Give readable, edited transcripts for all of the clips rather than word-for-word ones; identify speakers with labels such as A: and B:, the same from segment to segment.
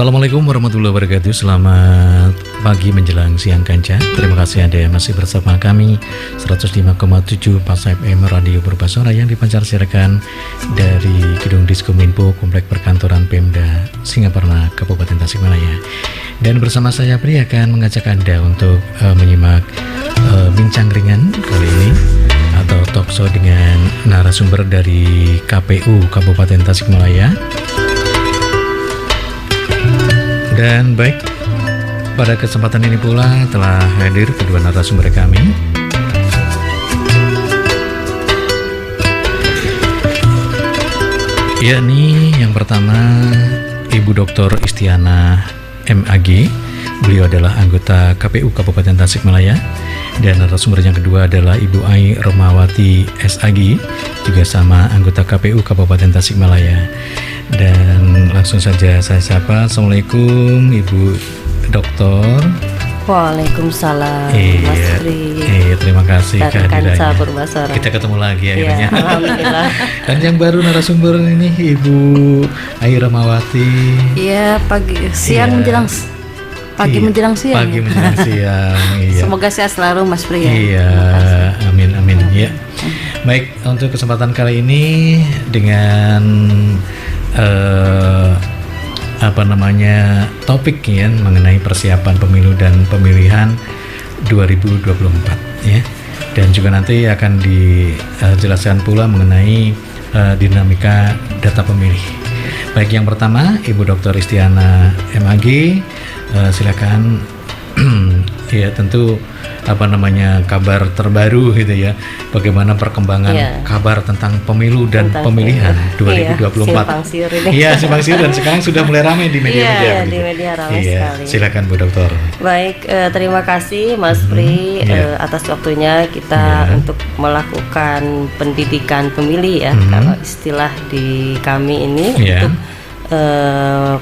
A: Assalamualaikum warahmatullahi wabarakatuh. Selamat pagi menjelang siang kanca. Terima kasih Anda masih bersama kami 105,7 Pas FM Radio Berbasora yang dipancar siarkan dari Gedung Diskominfo Komplek Perkantoran Pemda Singaparna Kabupaten Tasikmalaya. Dan bersama saya Pri akan mengajak Anda untuk menyimak bincang ringan kali ini atau talk show dengan narasumber dari KPU Kabupaten Tasikmalaya. Dan baik, pada kesempatan ini pula telah hadir kedua narasumber kami. Yakni yang pertama Ibu Dr. Istiana MAG. Beliau adalah anggota KPU Kabupaten Tasikmalaya. Dan narasumber yang kedua adalah Ibu Ai Romawati SAG, juga sama anggota KPU Kabupaten Tasikmalaya. Dan langsung saja saya sapa. Assalamualaikum Ibu Doktor.
B: Waalaikumsalam Mas Pri.
A: Terima kasih kehadirannya.
B: Berbasora.
A: Kita ketemu lagi akhirnya.
B: Alhamdulillah.
A: Dan yang baru narasumber ini Ibu Ai Romawati.
B: Iya, siang menjelang menjelang siang.
A: Pagi menjelang siang. Iya.
B: Semoga sehat selalu Mas Pri ya.
A: Iya, amin ya. Baik, untuk kesempatan kali ini dengan topik ya mengenai persiapan pemilu dan pemilihan 2024 ya. Dan juga nanti akan dijelaskan pula mengenai dinamika data pemilih. Baik, yang pertama Ibu Dr. Istiana MAG, silakan. Ya, tentu kabar terbaru gitu ya, bagaimana perkembangan kabar tentang pemilu dan pemilihan 2024. Iya, simpang siur dan sekarang sudah mulai ramai di media-media.
B: Iya, di media ramai sekali.
A: Silakan Bu Dokter.
B: Baik, terima kasih Mas Pri atas waktunya kita untuk melakukan pendidikan pemilih ya, kalau istilah di kami ini untuk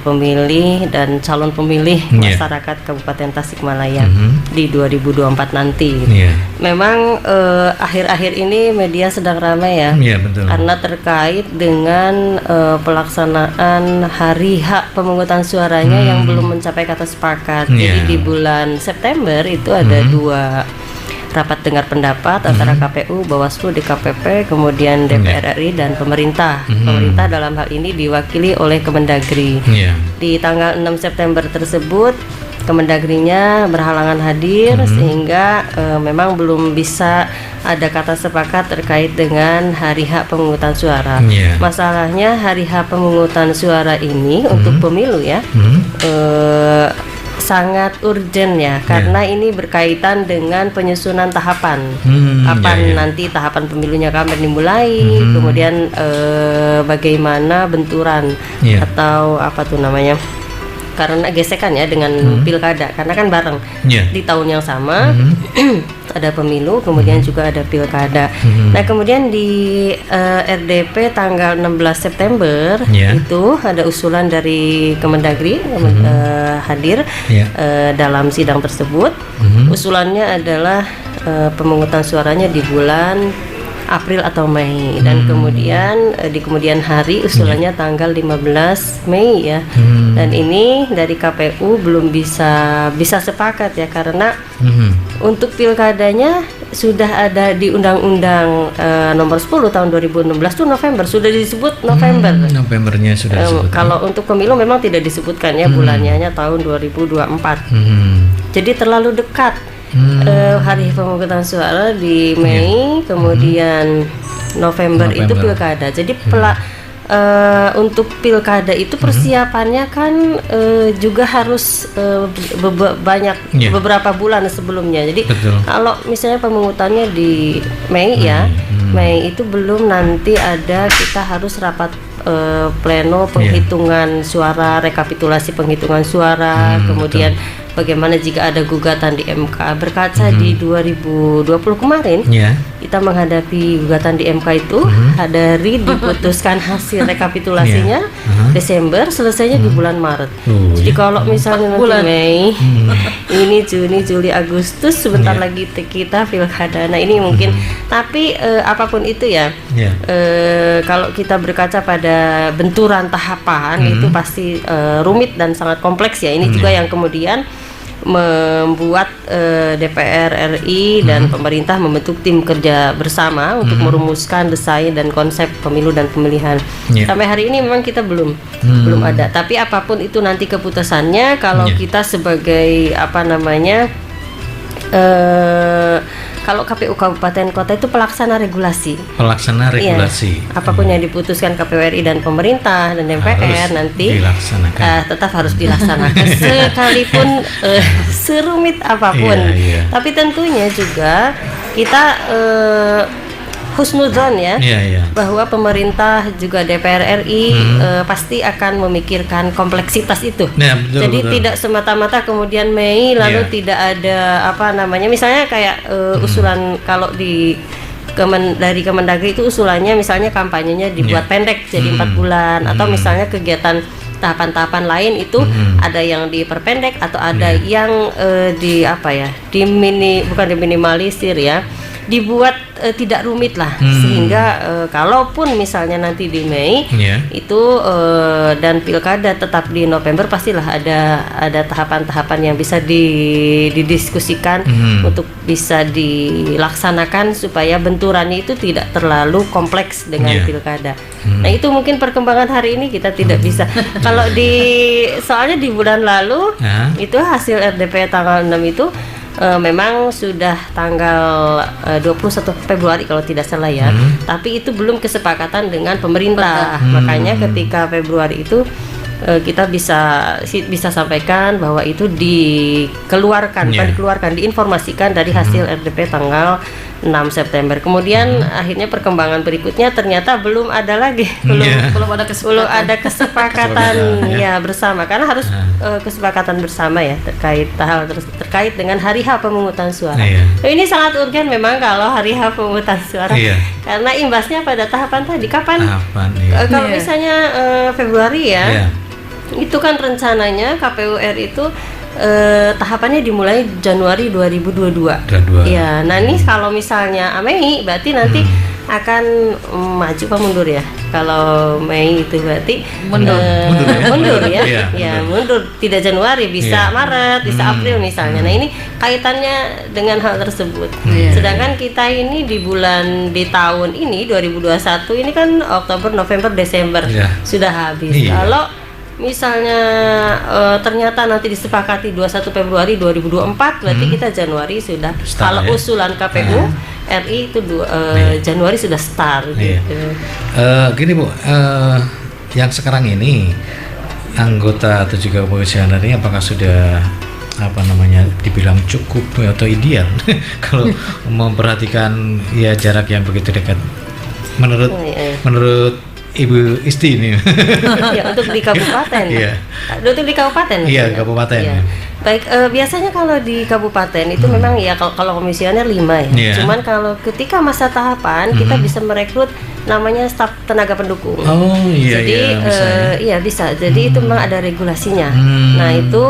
B: pemilih dan calon pemilih masyarakat Kabupaten Tasikmalaya di 2024 nanti. Memang akhir-akhir ini media sedang ramai ya,
A: betul.
B: Karena terkait dengan pelaksanaan hari hak pemungutan suaranya yang belum mencapai kata sepakat. Jadi di bulan September itu ada dua rapat dengar pendapat antara KPU, Bawaslu, DKPP, kemudian DPR RI dan pemerintah. Pemerintah dalam hal ini diwakili oleh Kemendagri. Di tanggal 6 September tersebut Kemendagrinya berhalangan hadir sehingga memang belum bisa ada kata sepakat terkait dengan hari hak pemungutan suara. Masalahnya hari hak pemungutan suara ini untuk pemilu ya sangat urgent ya, karena ini berkaitan dengan penyusunan tahapan. Kapan nanti tahapan pemilunya kapan dimulai, kemudian bagaimana benturan atau karena gesekan ya dengan pilkada, karena kan bareng di tahun yang sama ada pemilu, kemudian juga ada pilkada. Nah, kemudian di RDP tanggal 16 September itu ada usulan dari Kemendagri hadir dalam sidang tersebut. Usulannya adalah pemungutan suaranya di bulan April atau Mei, dan kemudian di kemudian hari usulannya tanggal 15 Mei ya. Dan ini dari KPU belum bisa sepakat ya, karena untuk pilkadanya sudah ada di Undang-Undang nomor 10 tahun 2016 itu November, sudah disebut November.
A: Novembernya sudah disebut.
B: Kalau untuk pemilu memang tidak disebutkan ya, bulannya hanya tahun 2024. Jadi terlalu dekat. Hari pemungutan suara di Mei, kemudian November itu pilkada. Jadi untuk pilkada itu persiapannya kan juga harus beberapa bulan sebelumnya. Jadi kalau misalnya pemungutannya di Mei Mei itu belum, nanti kita harus rapat pleno penghitungan suara, rekapitulasi penghitungan suara, kemudian bagaimana jika ada gugatan di MK. Berkaca di 2020 kemarin kita menghadapi gugatan di MK itu dari diputuskan hasil rekapitulasinya Desember, selesainya di bulan Maret. Jadi kalau misalnya nanti Mei, ini Juni, Juli, Agustus, sebentar lagi kita pilkada. Nah ini mungkin, tapi apapun itu ya, kalau kita berkaca pada benturan tahapan itu pasti rumit dan sangat kompleks ya. Ini juga yang kemudian membuat DPR RI dan pemerintah membentuk tim kerja bersama untuk merumuskan desain dan konsep pemilu dan pemilihan. Sampai hari ini memang kita belum ada. Tapi apapun itu nanti keputusannya, kalau kita sebagai kalau KPU Kabupaten Kota itu pelaksana regulasi. Apapun yang diputuskan KPU RI dan pemerintah dan DPR nanti tetap harus dilaksanakan sekalipun serumit apapun. Tapi tentunya juga kita husnudzon ya, bahwa pemerintah juga DPR RI pasti akan memikirkan kompleksitas itu. Jadi tidak semata-mata kemudian Mei lalu tidak ada misalnya kayak usulan kalau di dari Kemendagri itu usulannya misalnya kampanyenya dibuat pendek jadi 4 bulan, atau misalnya kegiatan tahapan-tahapan lain itu ada yang diperpendek atau ada yang bukan diminimalisir ya, dibuat tidak rumit lah, sehingga kalaupun misalnya nanti di Mei itu dan pilkada tetap di November, pastilah ada tahapan-tahapan yang bisa didiskusikan untuk bisa dilaksanakan supaya benturannya itu tidak terlalu kompleks dengan pilkada. Nah itu mungkin perkembangan hari ini kita tidak bisa. Kalau soalnya di bulan lalu itu hasil RDP tanggal 6 itu memang sudah tanggal 21 Februari kalau tidak salah ya, tapi itu belum kesepakatan dengan pemerintah. Makanya ketika Februari itu kita bisa sampaikan bahwa itu dikeluarkan, diinformasikan dari hasil RDP tanggal 6 September. Kemudian akhirnya perkembangan berikutnya ternyata belum ada lagi, belum ada kesepakatan bersama, karena harus kesepakatan bersama ya terkait dengan hari H pemungutan suara. Ini sangat urgen memang kalau hari H pemungutan suara, karena imbasnya pada tahapan tadi kapan kalau misalnya Februari ya, itu kan rencananya KPU RI itu tahapannya dimulai Januari 2022. Ya, nah ini kalau misalnya Mei berarti nanti akan maju apa mundur ya? Kalau Mei itu berarti mundur ya. Mundur, tidak Januari, bisa Maret, bisa April misalnya. Nah, ini kaitannya dengan hal tersebut. Sedangkan kita ini di tahun ini 2021 ini kan Oktober, November, Desember sudah habis. Kalau misalnya ternyata nanti disepakati 21 Februari 2024, berarti kita Januari sudah kalau usulan KPU RI itu Januari sudah start gitu.
A: Gini Bu, yang sekarang ini anggota atau juga komisioner ini apakah sudah dibilang cukup atau ideal kalau memperhatikan jarak yang begitu dekat menurut Ibu Isti ini?
B: Untuk di kabupaten. Untuk di kabupaten.
A: Kabupaten.
B: Baik, biasanya kalau di kabupaten itu memang kalau komisioner 5 ya. Cuman kalau ketika masa tahapan kita bisa merekrut namanya staf tenaga pendukung. Jadi bisa. Jadi itu memang ada regulasinya. Nah, itu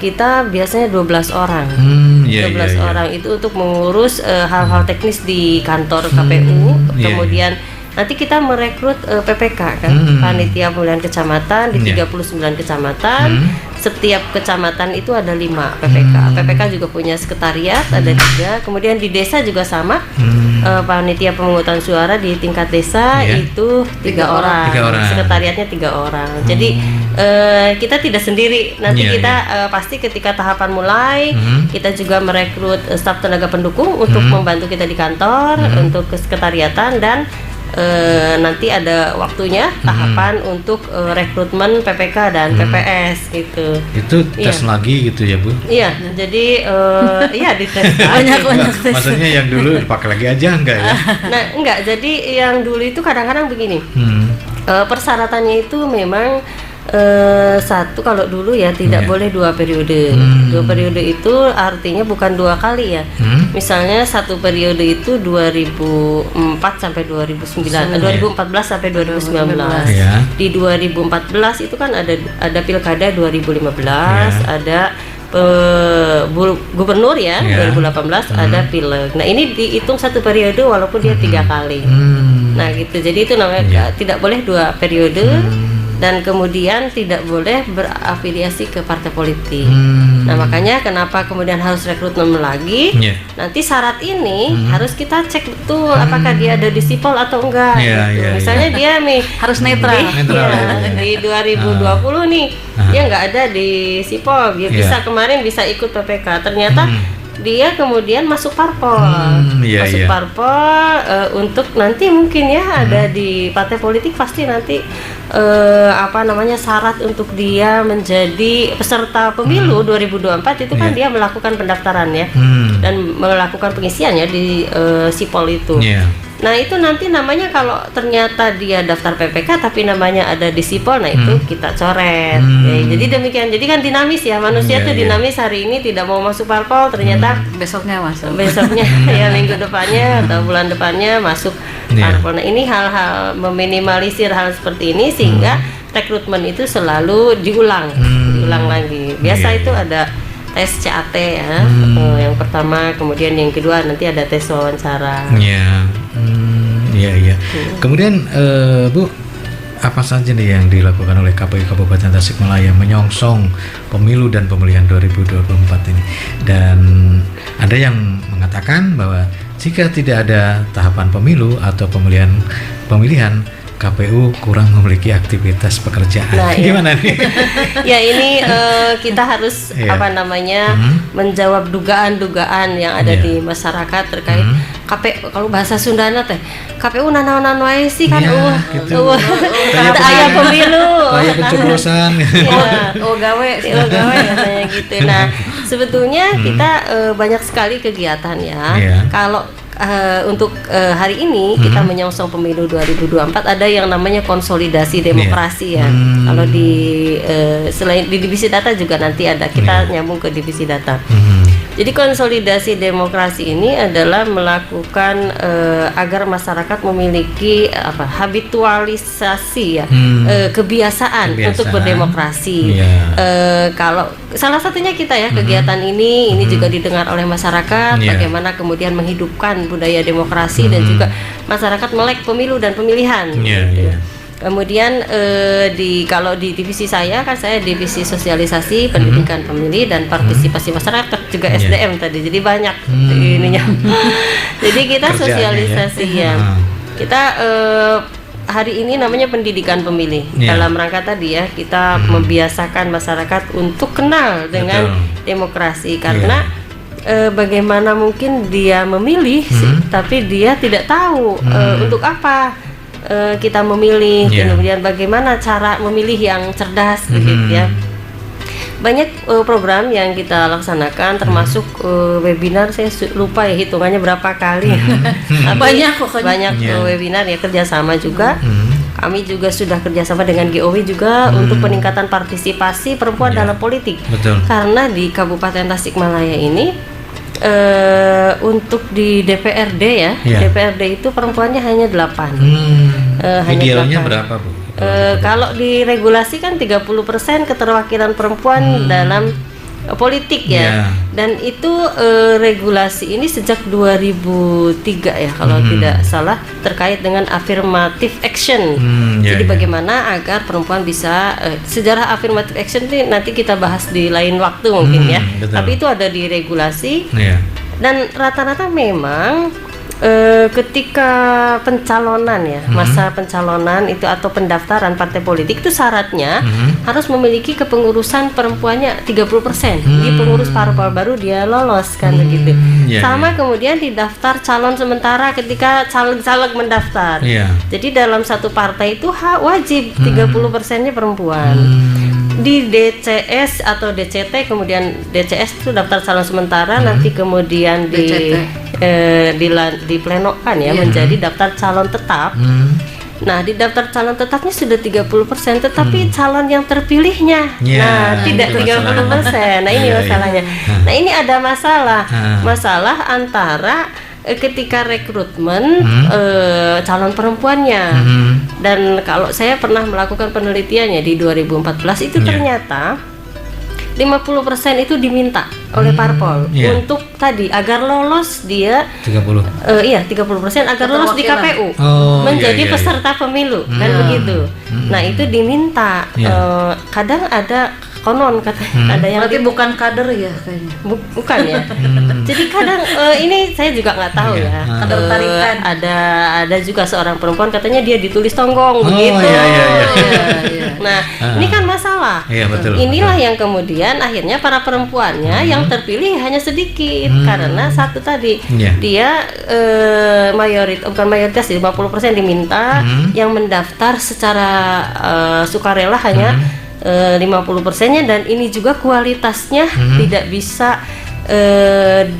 B: kita biasanya 12 orang. 12 orang itu untuk mengurus hal-hal teknis di kantor KPU. Kemudian nanti kita merekrut PPK kan, panitia pemilihan kecamatan di 39 kecamatan. Setiap kecamatan itu ada 5 PPK. PPK juga punya sekretariat, ada 3. Kemudian di desa juga sama. Panitia pemungutan suara di tingkat desa itu 3 orang. Sekretariatnya 3 orang. Jadi kita tidak sendiri. Nanti kita pasti ketika tahapan mulai, kita juga merekrut staf tenaga pendukung untuk membantu kita di kantor, untuk kesekretariatan, dan nanti ada waktunya tahapan untuk rekrutmen PPK dan PPS gitu.
A: Itu tes lagi gitu ya Bu?
B: Iya, jadi dites
C: banyak tes.
A: Maksudnya yang dulu dipakai lagi aja enggak ya?
B: Nah enggak, jadi yang dulu itu kadang-kadang begini. Persyaratannya itu memang Satu, kalau dulu ya tidak boleh 2 periode. 2 periode itu artinya bukan 2 kali ya. Misalnya satu periode itu 2004 sampai 2009, 2014 sampai 2019. Di 2014 itu kan ada pilkada 2015, ada gubernur ya, 2018 ada pileg. Nah ini dihitung satu periode walaupun dia 3 kali. Nah gitu, jadi itu namanya tidak boleh 2 periode. Dan kemudian tidak boleh berafiliasi ke partai politik. Nah makanya kenapa kemudian harus rekrutmen lagi. Nanti syarat ini harus kita cek betul apakah dia ada di sipol atau enggak gitu. Misalnya dia nih harus netral, di 2020 nih dia nggak ada di sipol, dia kemarin bisa ikut PPK, ternyata dia kemudian masuk parpol, parpol untuk nanti mungkin ya ada di partai politik, pasti nanti syarat untuk dia menjadi peserta pemilu 2024 itu kan dia melakukan pendaftaran ya dan melakukan pengisian ya di sipol itu. Nah itu nanti namanya kalau ternyata dia daftar PPK tapi namanya ada di sipol, nah itu kita coret. Jadi demikian, jadi kan dinamis ya, manusia tuh dinamis, hari ini tidak mau masuk parpol, ternyata besoknya ya minggu depannya atau bulan depannya masuk parpol. Nah ini hal-hal meminimalisir hal seperti ini sehingga rekrutmen itu selalu diulang lagi. Biasa itu ada tes CAT ya, yang pertama, kemudian yang kedua nanti ada tes wawancara.
A: Kemudian Bu, apa saja nih yang dilakukan oleh KPU Kabupaten Tasikmalaya menyongsong pemilu dan pemilihan 2024 ini? Dan ada yang mengatakan bahwa jika tidak ada tahapan pemilu atau pemilihan KPU kurang memiliki aktivitas pekerjaan.
B: Nah,
A: gimana nih?
B: Ya ini kita harus menjawab dugaan-dugaan yang ada di masyarakat terkait KPU. Kalau bahasa Sundana teh KPU nanaon wae sih kan ada aya pemilu.
A: Kayak pencoblosan.
B: gawe katanya gitu. Nah, sebetulnya kita banyak sekali kegiatan ya. Kalau untuk hari ini kita menyongsong pemilu 2024 ada yang namanya konsolidasi demokrasi ya. Kalau di selain di divisi data juga nanti ada, kita nyambung ke divisi data. Jadi konsolidasi demokrasi ini adalah melakukan agar masyarakat memiliki habitualisasi ya, kebiasaan untuk berdemokrasi. Kalau salah satunya kita ya kegiatan ini juga didengar oleh masyarakat, bagaimana kemudian menghidupkan budaya demokrasi dan juga masyarakat melek pemilu dan pemilihan. Kemudian kalau di divisi saya kan saya divisi sosialisasi, pendidikan pemilih dan partisipasi masyarakat, juga SDM tadi. Jadi banyak ininya. Jadi kita sosialisasi ya. Kita hari ini namanya pendidikan pemilih. Dalam rangka tadi ya kita membiasakan masyarakat untuk kenal dengan demokrasi, karena bagaimana mungkin dia memilih tapi dia tidak tahu untuk apa kita memilih, kemudian bagaimana cara memilih yang cerdas gitu ya. Banyak program yang kita laksanakan, termasuk webinar, saya lupa ya hitungannya berapa kali. banyak webinar ya, kerjasama juga. Kami juga sudah kerjasama dengan GOW juga untuk peningkatan partisipasi perempuan dalam politik. Karena di Kabupaten Tasikmalaya ini untuk di DPRD ya, DPRD itu perempuannya hanya 8.
A: Idealnya berapa Bu?
B: Kalau diregulasi kan 30% keterwakilan perempuan dalam politik ya. Dan itu regulasi ini sejak 2003 ya kalau tidak salah, terkait dengan affirmative action. Jadi bagaimana agar perempuan bisa sejarah affirmative action ini nanti kita bahas di lain waktu mungkin ya. Tapi itu ada di regulasi. Dan rata-rata memang ketika pencalonan ya, masa pencalonan itu atau pendaftaran partai politik itu syaratnya harus memiliki kepengurusan perempuannya 30%. Di pengurus parpol baru dia lolos kan begitu. Sama kemudian di daftar calon sementara ketika caleg-caleg mendaftar. Jadi dalam satu partai itu wajib 30%-nya perempuan. Di DCS atau DCT, kemudian DCS itu daftar calon sementara, nanti kemudian diplenokan ya menjadi daftar calon tetap. Nah, di daftar calon tetapnya sudah 30%, tetapi calon yang terpilihnya tidak 30%. Nah, ini masalahnya. Nah, ini ada masalah antara ketika rekrutmen calon perempuannya. Dan kalau saya pernah melakukan penelitiannya di 2014 itu ternyata 50% itu diminta oleh parpol untuk tadi agar lolos dia 30% agar lolos di KPU menjadi peserta pemilu kan begitu. Nah, itu diminta. Kadang ada konon katanya ada yang
C: berarti bukan kader ya kayaknya.
B: Bukan ya. Jadi kadang ini saya juga nggak tahu ya.
C: Ketertarikan.
B: Ada juga seorang perempuan katanya dia ditulis tonggong begitu. Nah, ini kan masalah.
A: Betul,
B: Inilah yang kemudian akhirnya para perempuannya yang terpilih hanya sedikit karena satu tadi dia bukan mayoritas 50% diminta, yang mendaftar secara sukarela hanya 50%-nya, dan ini juga kualitasnya tidak bisa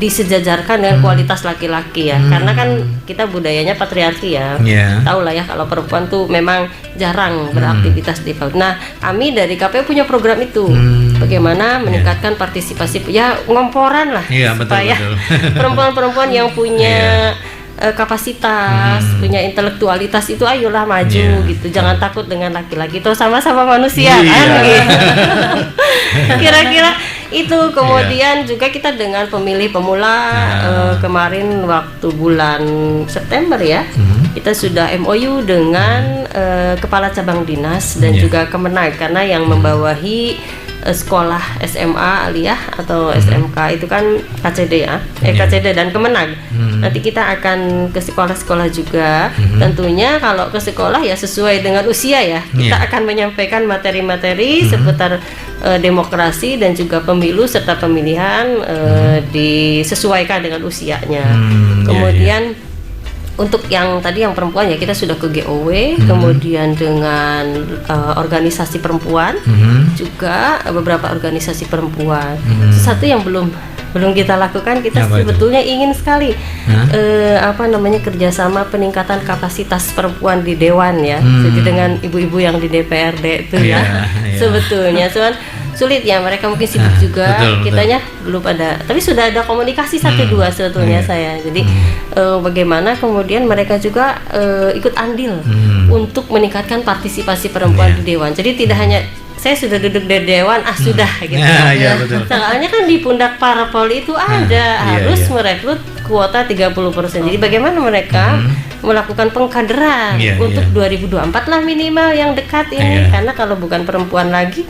B: disejajarkan dengan kualitas laki-laki ya, karena kan kita budayanya patriarki ya. Tahu lah ya kalau perempuan tuh memang jarang beraktivitas di PAUD. Nah, kami dari KPU punya program itu, bagaimana meningkatkan partisipasi, ya ngomporan lah supaya perempuan-perempuan yang punya kapasitas, punya intelektualitas itu ayolah maju gitu. Jangan takut dengan laki-laki, itu sama-sama manusia kan gitu. Kira-kira itu. Kemudian juga kita dengan pemilih pemula kemarin waktu bulan September ya, kita sudah MOU dengan kepala cabang dinas dan juga Kemenag, karena yang membawahi sekolah SMA aliyah atau SMK itu kan KCD ya, KCD dan Kemenag. Nanti kita akan ke sekolah-sekolah juga. Tentunya kalau ke sekolah ya sesuai dengan usia ya. Kita akan menyampaikan materi-materi seputar demokrasi dan juga pemilu serta pemilihan disesuaikan dengan usianya. Kemudian untuk yang tadi yang perempuan ya kita sudah ke GOW, kemudian dengan organisasi perempuan, juga beberapa organisasi perempuan. Sesuatu yang belum kita lakukan, kita sebetulnya ingin sekali kerjasama peningkatan kapasitas perempuan di dewan ya. Jadi dengan ibu-ibu yang di DPRD itu sebetulnya cuman sulit ya, mereka mungkin sibuk juga, kitanya belum ada, tapi sudah ada komunikasi 1-2 sebetulnya saya. Jadi bagaimana kemudian mereka juga ikut andil untuk meningkatkan partisipasi perempuan di dewan. Jadi tidak hanya saya sudah duduk di dewan sudah gitu. Soalnya kan di pundak parpol itu harus merekrut kuota 30%. Jadi bagaimana mereka melakukan pengkaderan untuk 2024 lah minimal yang dekat ini, karena kalau bukan perempuan lagi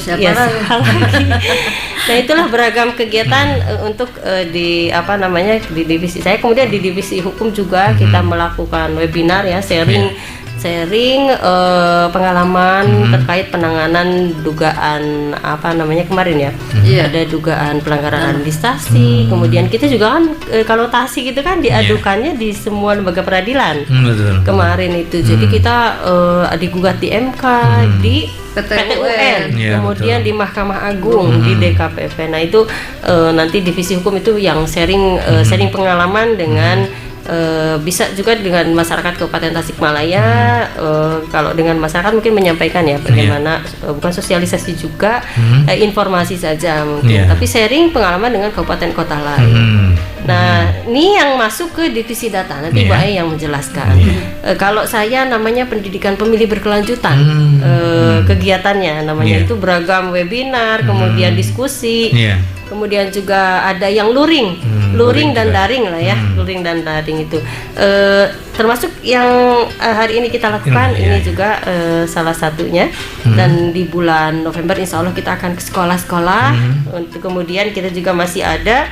B: siapa lagi. Nah, itulah beragam kegiatan untuk di divisi saya. Kemudian di divisi hukum juga kita melakukan webinar ya, sharing pengalaman terkait penanganan dugaan kemarin ya, ada dugaan pelanggaran administrasi. Kemudian kita juga kan kalau TASI gitu kan diadukannya di semua lembaga peradilan kemarin itu. Jadi kita digugat di MK, di PT UN, kemudian di Mahkamah Agung, di DKPP. Nah itu nanti divisi hukum itu yang sharing pengalaman dengan bisa juga dengan masyarakat Kabupaten Tasikmalaya. Kalau dengan masyarakat mungkin menyampaikan ya bagaimana bukan sosialisasi juga, informasi saja mungkin, tapi sharing pengalaman dengan kabupaten kota lain. Nah, ini yang masuk ke divisi data, nanti Mbak Ai yang menjelaskan. Kalau saya namanya pendidikan pemilih berkelanjutan, kegiatannya namanya itu beragam webinar, kemudian diskusi, kemudian juga ada yang luring dan daring lah ya, luring dan daring itu termasuk yang hari ini kita lakukan. Ini juga salah satunya. Dan di bulan November insya Allah kita akan ke sekolah-sekolah. Untuk kemudian kita juga masih ada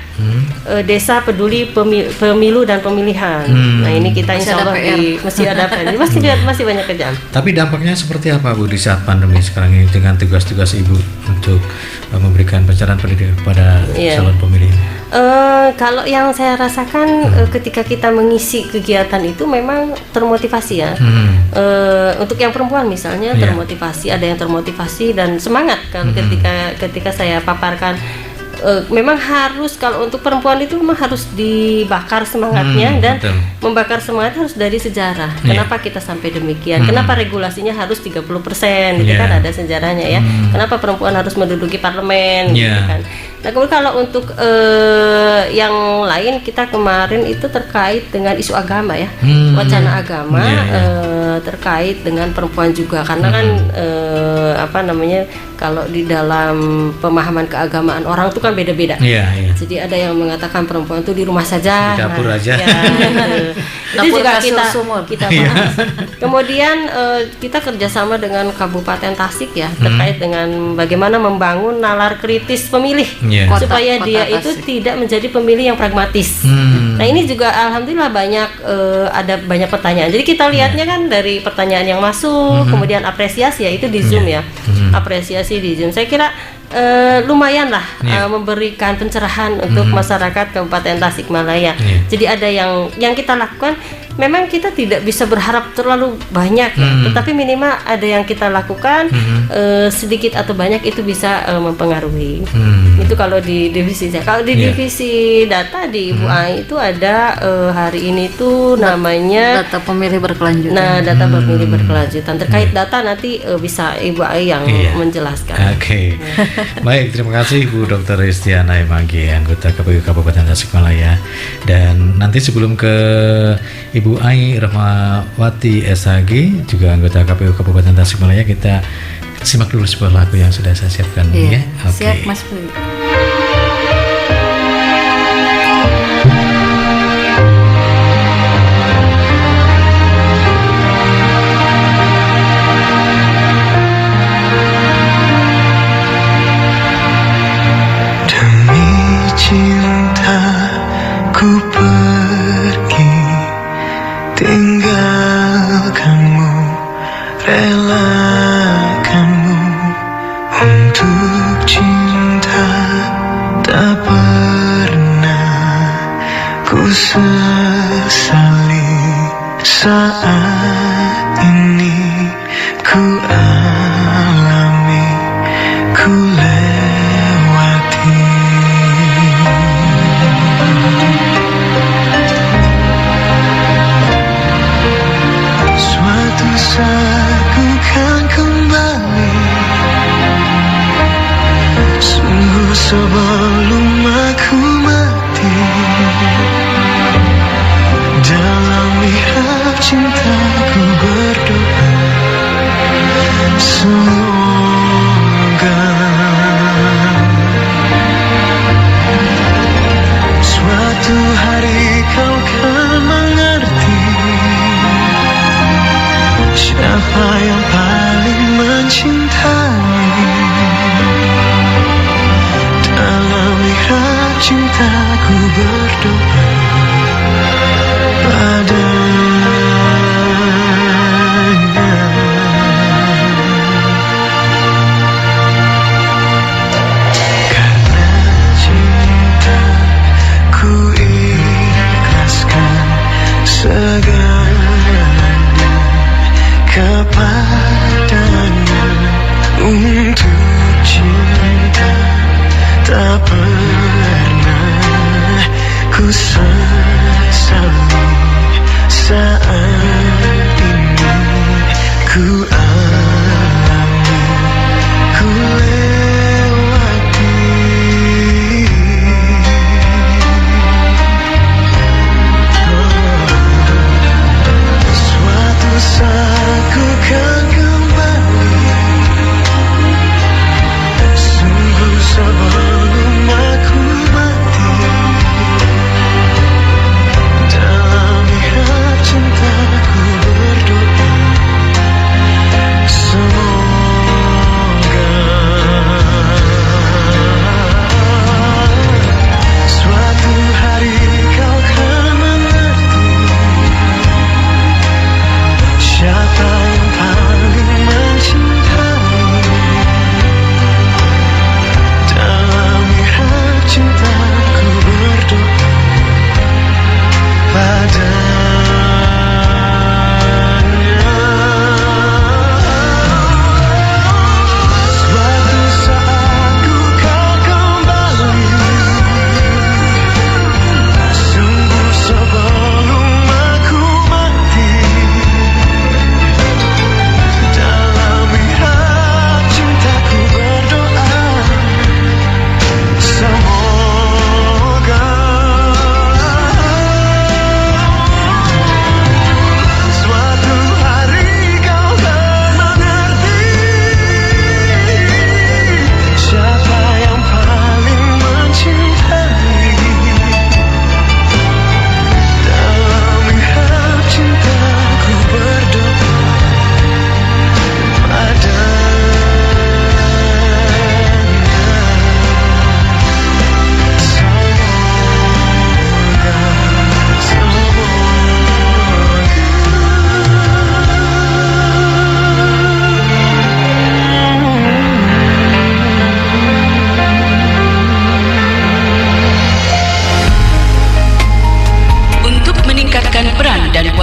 B: desa peduli pemilu dan pemilihan. Nah ini kita insya Allah masih ada PR, masih banyak kerjaan.
A: Tapi dampaknya seperti apa Bu di saat pandemi sekarang ini dengan tugas-tugas Ibu untuk memberikan pencerahan pendidikan kepada calon pemilih?
B: Kalau yang saya rasakan ketika kita mengisi kegiatan itu memang termotivasi ya. Untuk yang perempuan misalnya termotivasi, ada yang termotivasi dan semangat kalau ketika saya paparkan memang harus, kalau untuk perempuan itu memang harus dibakar semangatnya, dan
A: betul.
B: membakar semangat harus dari sejarah.
A: Iya.
B: Kenapa kita sampai demikian? Kenapa regulasinya harus 30%? Gitu
A: Iya.
B: kan ada sejarahnya ya. Kenapa perempuan harus menduduki parlemen? Gitu
A: Iya.
B: kan. Nah, kemudian kalau untuk yang lain, kita kemarin itu terkait dengan isu agama ya, wacana agama terkait dengan perempuan juga, karena kan kalau di dalam pemahaman keagamaan orang itu kan beda-beda. Jadi ada yang mengatakan perempuan itu di rumah saja,
A: di dapur aja.
B: Ya, itu
C: Dapur
B: juga
C: kasur
B: kita
C: sumur.
B: bahas. Kemudian kita kerjasama dengan Kabupaten Tasik ya, terkait dengan bagaimana membangun nalar kritis pemilih, supaya
C: Kota
B: dia itu
C: Tasik.
B: tidak menjadi pemilih yang pragmatis. Nah, ini juga alhamdulillah ada banyak pertanyaan. Jadi kita lihatnya kan dari pertanyaan yang masuk, kemudian apresiasi ya, itu di Zoom ya. Apresiasi di Zoom. Saya kira lumayan lah memberikan pencerahan untuk masyarakat Kabupaten Tasikmalaya. Jadi ada yang kita lakukan. Memang kita tidak bisa berharap terlalu banyak ya, tetapi minimal ada yang kita lakukan, sedikit atau banyak itu bisa mempengaruhi. Itu kalau di divisi saya. Kalau di divisi data di Ibu Ai itu ada hari ini tuh namanya
C: Data pemilih berkelanjutan.
B: Nah, data pemilih berkelanjutan. Terkait data nanti bisa Ibu Ai yang menjelaskan.
A: Oke. Baik, terima kasih Bu Dr. Ristiana Emagi, anggota KPU Kabupaten Tasikmalaya. Dan nanti sebelum ke Ibu Ai Rahmawati SHG, juga anggota KPU Kabupaten Tasikmalaya, kita simak dulu sebuah lagu yang sudah saya siapkan.
C: Iya,
A: Ya. Oke.
C: siap Mas Boy.
D: Demi cinta ku pergi, tinggalkanmu, relakanmu. Untuk cinta tak pernah ku sesali. Saat ini ku alami, ku lewati. Suatu saat ku kan kembali, sungguh sebelum aku mati. Dalam mihrab cintaku berdoa, semoga suatu hari kau kan mengerti siapa yang paling mencintai. Dalam mihrab cintaku berdoa padanya. Karena cinta ku ikhlaskan segalanya kepadanya. Untuk cinta tak pernah ku sesali. Saat ini ku alami, ku lewati. Suatu saat ku kan kembali, sungguh sebelum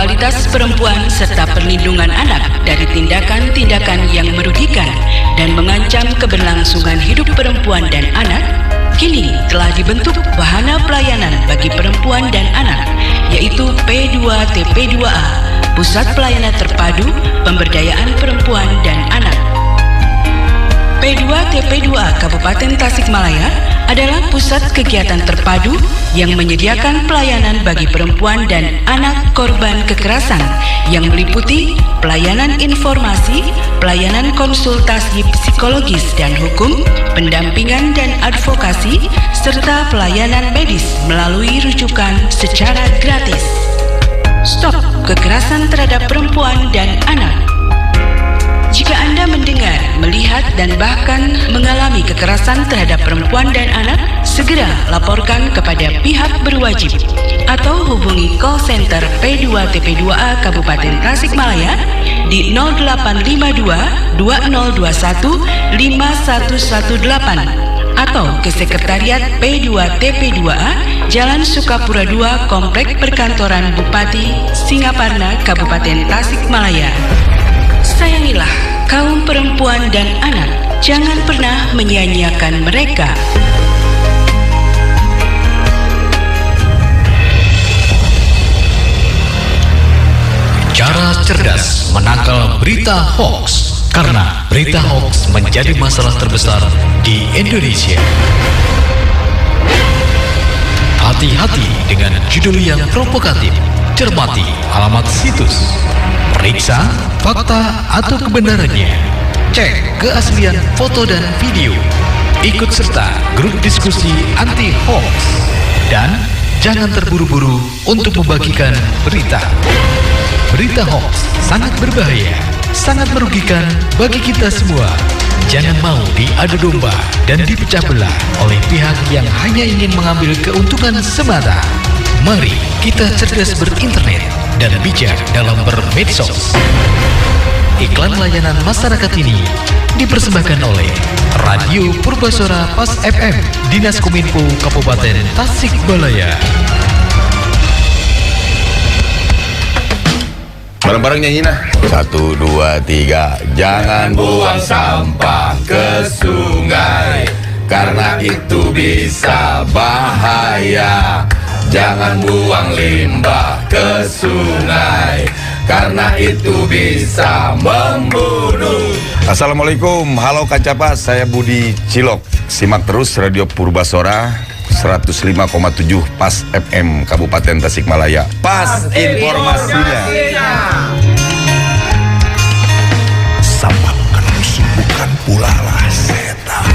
E: kualitas perempuan serta perlindungan anak dari tindakan-tindakan yang merugikan dan mengancam keberlangsungan hidup perempuan dan anak, kini telah dibentuk Wahana Pelayanan bagi Perempuan dan Anak, yaitu P2TP2A, Pusat Pelayanan Terpadu Pemberdayaan Perempuan dan Anak. P2TP2A Kabupaten Tasikmalaya adalah pusat kegiatan terpadu yang menyediakan pelayanan bagi perempuan dan anak korban kekerasan yang meliputi pelayanan informasi, pelayanan konsultasi psikologis dan hukum, pendampingan dan advokasi, serta pelayanan medis melalui rujukan secara gratis. Stop kekerasan terhadap perempuan dan anak. Jika Anda mendengar, melihat, dan bahkan mengalami kekerasan terhadap perempuan dan anak, segera laporkan kepada pihak berwajib atau hubungi call center P2TP2A Kabupaten Tasikmalaya di 0852 2021 5118 atau ke Sekretariat P2TP2A Jalan Sukapura 2 Komplek Perkantoran Bupati Singaparna Kabupaten Tasikmalaya. Sayangilah kaum perempuan dan anak, jangan pernah menyia-nyiakan mereka.
F: Cara cerdas menangkal berita hoax, karena berita hoax menjadi masalah terbesar di Indonesia. Hati-hati dengan judul yang provokatif. Cermati alamat situs. Periksa fakta atau kebenarannya. Cek keaslian foto dan video. Ikut serta grup diskusi anti hoax. Dan jangan terburu-buru untuk membagikan berita. Berita hoax sangat berbahaya, sangat merugikan bagi kita semua. Jangan mau diadu domba dan dipecah belah oleh pihak yang hanya ingin mengambil keuntungan semata. Mari kita cerdas berinternet dan bijak dalam bermedsos. Iklan layanan masyarakat ini dipersembahkan oleh Radio Purbasora Pas FM, Dinas Kominfo Kabupaten Tasikmalaya.
G: Bareng-bareng nyanyi nah. 1, 2, 3. Jangan buang sampah ke sungai, karena itu bisa bahaya. Jangan buang limbah ke sungai, karena itu bisa membunuh. Assalamualaikum, halo Kacapas, saya Budi Cilok. Simak terus Radio Purbasora 105,7 Pas FM Kabupaten Tasikmalaya. Pas informasinya.
H: Sampah bukan musuh, bukan pula lah setan.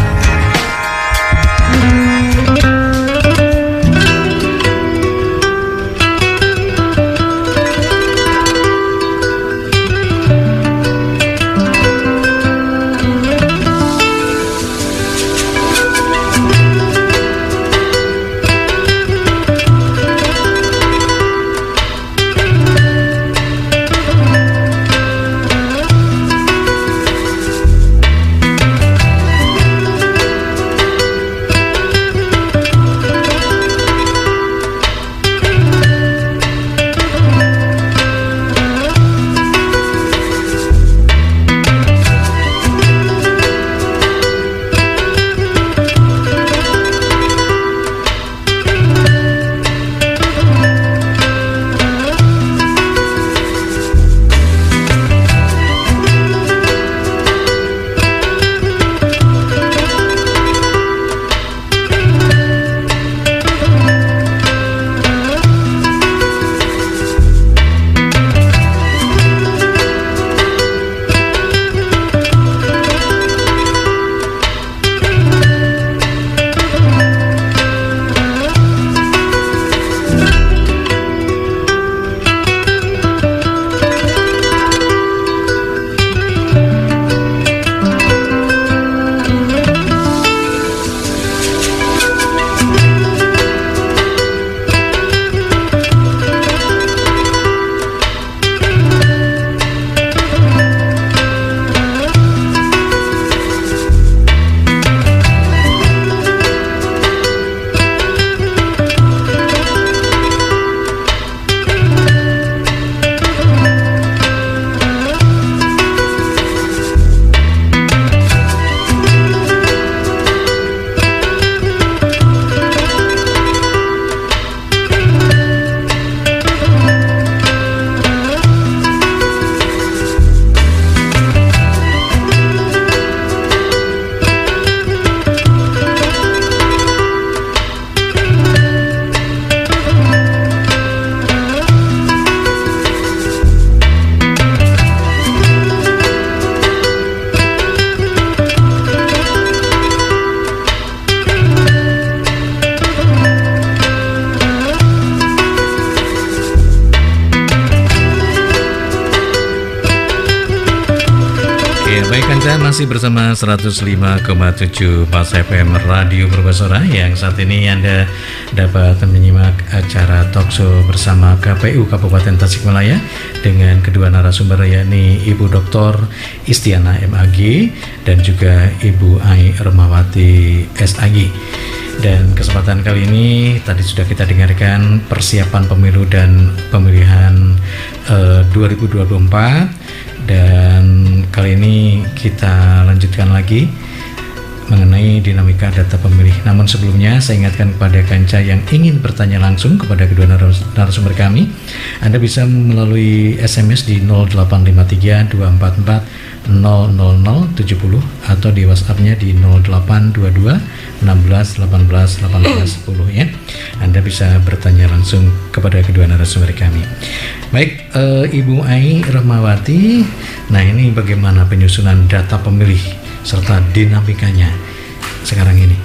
A: Pemirsa masih bersama 105,7 Pas FM Radio Perbasora yang saat ini Anda dapat menyimak acara talkshow bersama KPU Kabupaten Tasikmalaya dengan kedua narasumber yakni Ibu Dr. Istiana MAG dan juga Ibu Ai Remawati SAG. Dan kesempatan kali ini tadi sudah kita dengarkan persiapan pemilu dan pemilihan 2024. Dan kali ini kita lanjutkan lagi mengenai dinamika data pemilih. Namun sebelumnya saya ingatkan kepada Kanca yang ingin bertanya langsung kepada kedua narasumber kami, Anda bisa melalui SMS di 0853 244 00070 atau di WhatsApp-nya di 0822 16 18 18 10 ya. Anda bisa bertanya langsung kepada kedua narasumber kami. Baik, Ibu Ai Remawati, nah ini bagaimana penyusunan data pemilih serta dinamikanya sekarang ini?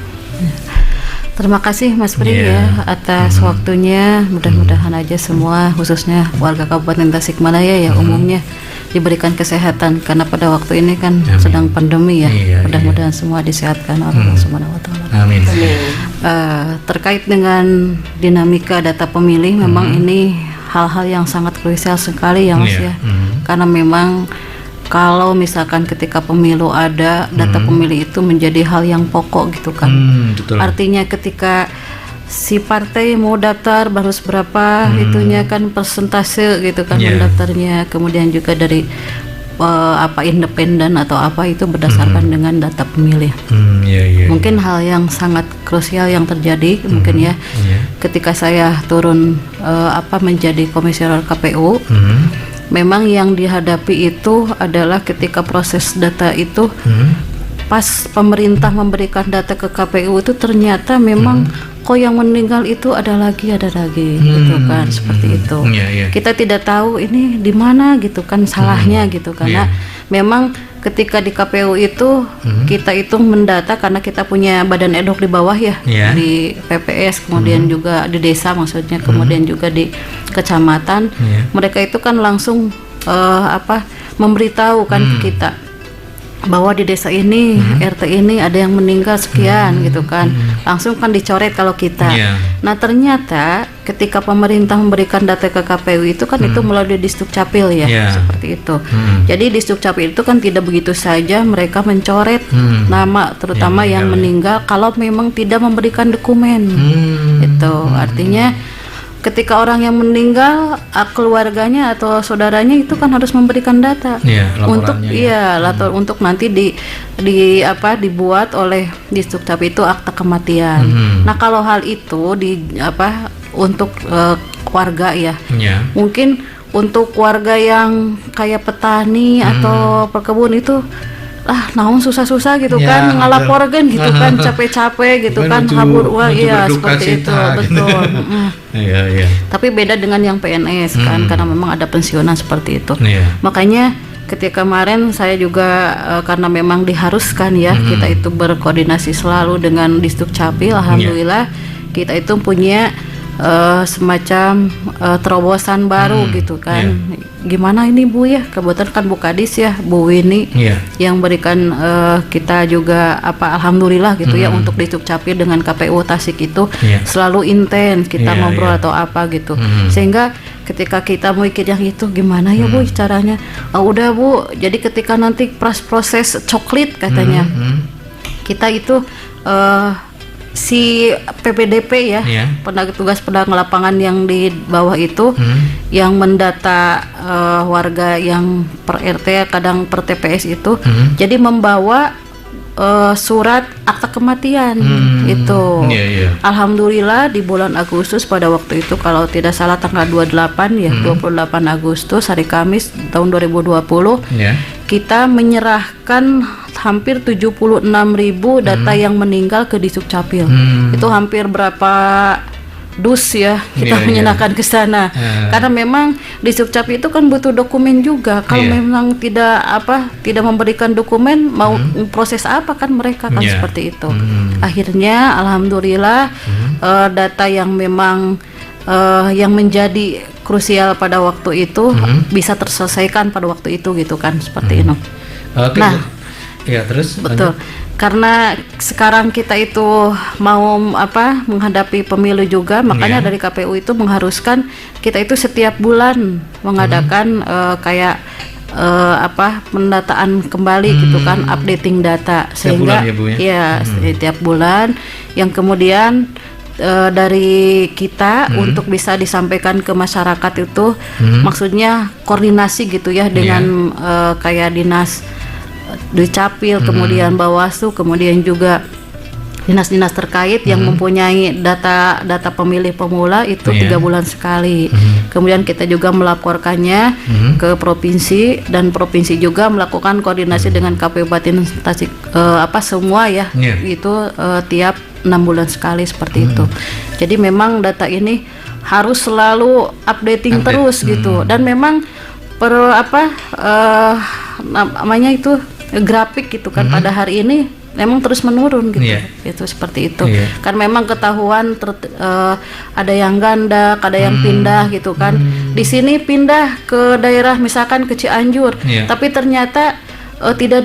C: Terima kasih Mas Pri ya atas waktunya. Mudah-mudahan aja semua khususnya warga Kabupaten Tasikmalaya ya umumnya diberikan kesehatan karena pada waktu ini kan sedang pandemi ya. Mudah-mudahan semua disehatkan oleh Allah Subhanahu wa taala.
A: Amin.
C: Terkait dengan dinamika data pemilih memang ini hal-hal yang sangat krusial sekali ya Mas ya. Karena memang kalau misalkan ketika pemilu ada data pemilih itu menjadi hal yang pokok gitu kan.
A: Betul.
C: Artinya ketika si partai mau daftar baru seberapa itunya kan persentase gitu kan mendaftarnya, kemudian juga dari independen atau apa itu berdasarkan dengan data pemilih. Mungkin hal yang sangat krusial yang terjadi mungkin ya ketika saya turun menjadi komisioner KPU. Memang yang dihadapi itu adalah ketika proses data itu pas pemerintah memberikan data ke KPU itu ternyata memang kok yang meninggal itu ada lagi gitu kan, seperti itu. Kita tidak tahu ini di mana gitu kan salahnya gitu karena memang ketika di KPU itu kita hitung mendata karena kita punya badan ad hoc di bawah ya di PPS, kemudian juga di desa maksudnya, kemudian juga di kecamatan. Mereka itu kan langsung memberitahu kan ke kita bahwa di desa ini RT ini ada yang meninggal sekian gitu kan, langsung kan dicoret kalau kita. Nah ternyata ketika pemerintah memberikan data ke KPU itu kan itu melalui Disdukcapil ya seperti itu. Jadi Disdukcapil itu kan tidak begitu saja mereka mencoret nama terutama yang meninggal kalau memang tidak memberikan dokumen. Itu artinya ketika orang yang meninggal keluarganya atau saudaranya itu kan harus memberikan data untuk nanti dibuat oleh Disdukcapil itu akta kematian. Nah kalau hal itu untuk warga mungkin untuk warga yang kayak petani atau perkebun itu naon susah-susah gitu kan ngelaporkan gitu kan capek-capek gitu kan habur uang seperti itu betul. Tapi beda dengan yang PNS kan karena memang ada pensiunan seperti itu. Makanya ketika kemarin saya juga karena memang diharuskan kita itu berkoordinasi selalu dengan Disdukcapil. Alhamdulillah kita itu punya semacam terobosan baru gitu kan. Gimana ini Bu ya, kebetulan kan Bu Kadis ya Bu Winnie yang berikan kita juga alhamdulillah gitu ya untuk Disdukcapil dengan KPU Tasik itu selalu intens kita ngobrol atau apa gitu. Sehingga ketika kita mau ikut yang itu gimana ya Bu caranya, udah Bu, jadi ketika nanti proses coklit katanya kita itu si PPDP tugas pedagang lapangan yang di bawah itu yang mendata warga yang per RT kadang per TPS itu jadi membawa surat akta kematian itu. Alhamdulillah di bulan Agustus pada waktu itu kalau tidak salah tanggal 28 28 Agustus hari Kamis tahun 2020 kita menyerahkan hampir 76.000 data yang meninggal ke Disdukcapil. Itu hampir berapa dus kita menyerahkan ke sana. Karena memang Disdukcapil itu kan butuh dokumen juga. Kalau memang tidak memberikan dokumen mau proses apa kan mereka kan seperti itu. Akhirnya alhamdulillah data yang memang yang menjadi krusial pada waktu itu bisa terselesaikan pada waktu itu gitu kan seperti itu.
A: Nah, Ya, terus
C: Betul.
A: lanjut.
C: Karena sekarang kita itu mau menghadapi pemilu juga, makanya
A: Iya.
C: dari KPU itu mengharuskan kita itu setiap bulan mengadakan kayak pendataan kembali gitu kan, updating data,
A: Setiap
C: sehingga
A: bulan ya, Bu, ya?
C: ya setiap bulan, yang kemudian dari kita untuk bisa disampaikan ke masyarakat itu maksudnya koordinasi gitu ya dengan kayak dinas Dukcapil, kemudian Bawaslu, kemudian juga dinas-dinas terkait yang mempunyai data pemilih pemula itu 3 bulan sekali. Kemudian kita juga melaporkannya ke provinsi, dan provinsi juga melakukan koordinasi dengan Kabupaten Tasik semua ya. Itu tiap 6 bulan sekali seperti itu. Jadi memang data ini harus selalu updating terus gitu, dan memang namanya itu grafik gitu kan, pada hari ini memang terus menurun gitu. Itu seperti itu. Kan memang ketahuan ada yang ganda, ada yang pindah gitu kan. Di sini pindah ke daerah misalkan ke Cianjur, tapi ternyata tidak